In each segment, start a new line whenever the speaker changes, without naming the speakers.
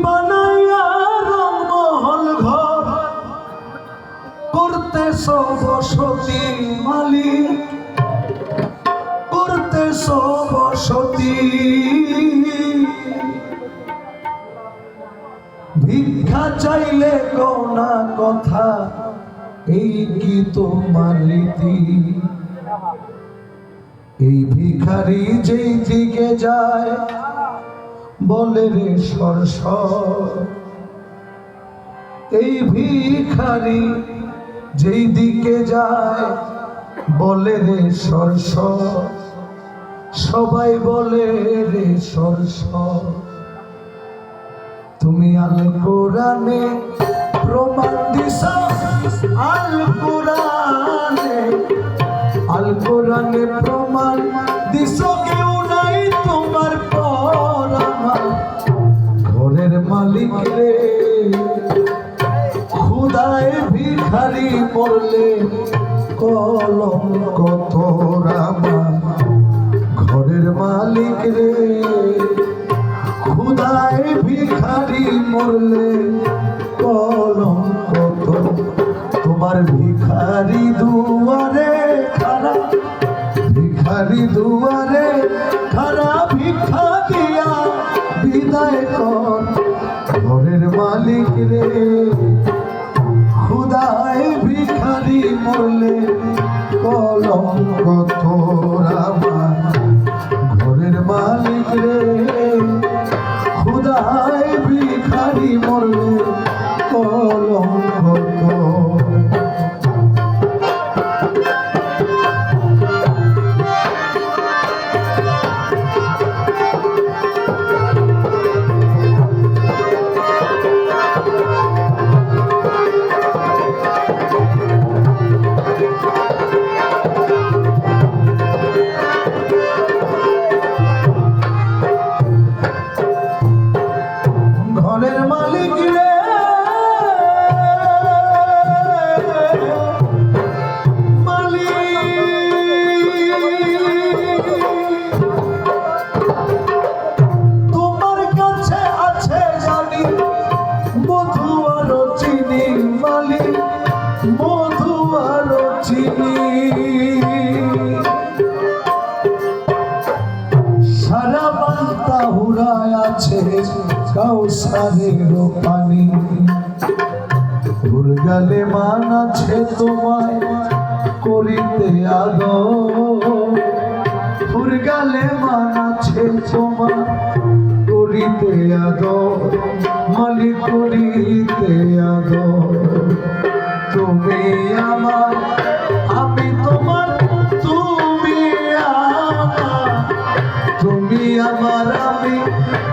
বানাইয়া রংমহল ঘর করতেছ বসতি মালিক, করতেছ বসতি। ভিক্ষা চাইলে কোনা কথা, এই কি তোমার রীতি? এই ভিখারি যেই দিকে যায় বলে রে সরসর। এই ভিখারি যেই দিকে যায় বলে রে সরসর। সবাই বলে রে সরসর। তুমি আল কোরআনে প্রমাণ দিছো, আল কোরআনে, আল কোরআনে প্রমাণ দিছো কেউ নাই তোমার পর আমার। ঘরের মালিক রে খুদায় ভিখারি বললে কলঙ্ক তোর আমার। ঘরের মালিক রে খুদায় ভিখারি মরলে কলঙ্ক তোর। তোমার ভিখারি দুয়ারে খারা, ভিখারি দুয়ারে খারা, ভিক্ষা দিয়া বিদায় কর। ঘরের মালিক রে খুদায় ভিখারি মরলে কলঙ্ক তোর আমার। ঘরের মালিক রে খুদায় ভিখারি মরলে কলঙ্ক তোর। ঘরের মালিক রে তোমার কাছে আছে জানি মধু আর চিনি মালিক, মধু আর চিনি। সারা বান্তা হুরায় আছে কাউসারের পানি। উর্গালে মান আছে তোমায় করিতে আদর। উর্গালে মান আছে তোমায় করিতে আদর, মালিক করিতে আদর। তুমি আমার আমি তোমার, তুমি আমার, তুমি আমার আমি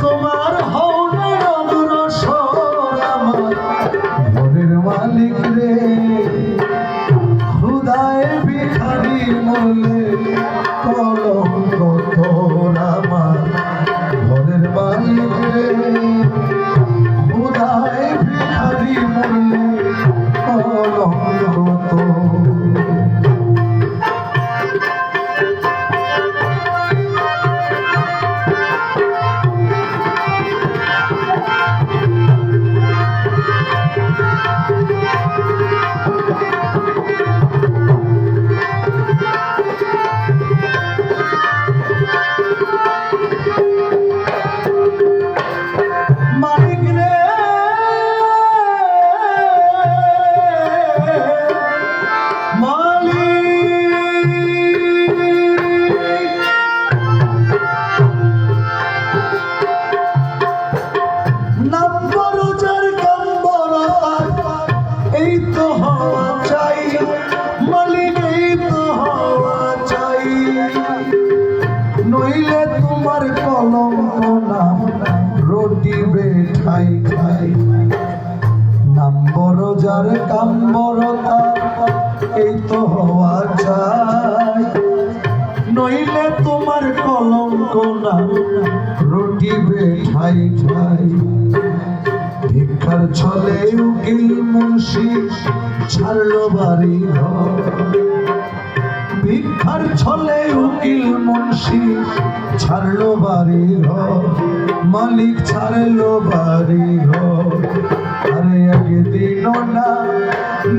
তোমার। হও না অগ্রসর আমার। ঘরের মালিক রে খুদায় ভিখারি মরলে কলঙ্ক তোর আমার। ঘরের মালিক রে খুদায় ভিখারি মরলে কলঙ্ক তোর। মালিক রে এই তো হওয়া চাই মালিক, এই তো হওয়া চাই। নইলে তোমার কলঙ্ক নাম রটিবে ঠাই ঠাই। নাম বড় যার কাম বড় তার, এই তো হওয়া চাই। নইলে তোমার কলঙ্ক নাম রটিবে ঠাই ঠাই। ভিক্ষার ছলে উকিল মুন্সি ছাড়লো বাড়ি ঘর। ভিক্ষা পরীক্ষার ছলে উকিল মুন্সি ছাড়লো বাড়ি ঘর, মালিক ছাড়লো বাড়ি ঘর। আরে একদিনও না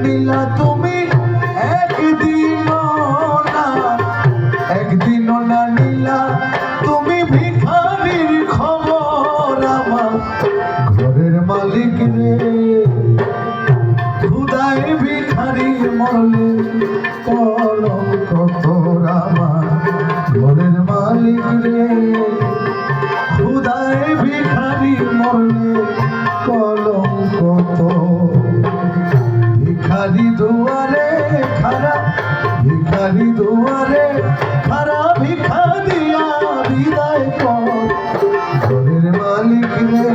নীলা তুমি, একদিনও না, একদিনও না নীলা তুমি ভিখারির খবর আমার ঘরের মালিক রে। খুদাই ভিখারি মরলে কলঙ্ক তোর আমার ঘরের মালিক রে। খুদাই ভিখারি মরলে কলঙ্ক তোর। ভিখারি দুয়ারে খারা, ভিখারি দুয়ারে খারা, ভিখা দিয়া বিদায় কর ঘরের মালিক রে।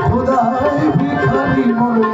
খুদাই ভিখারি মরলে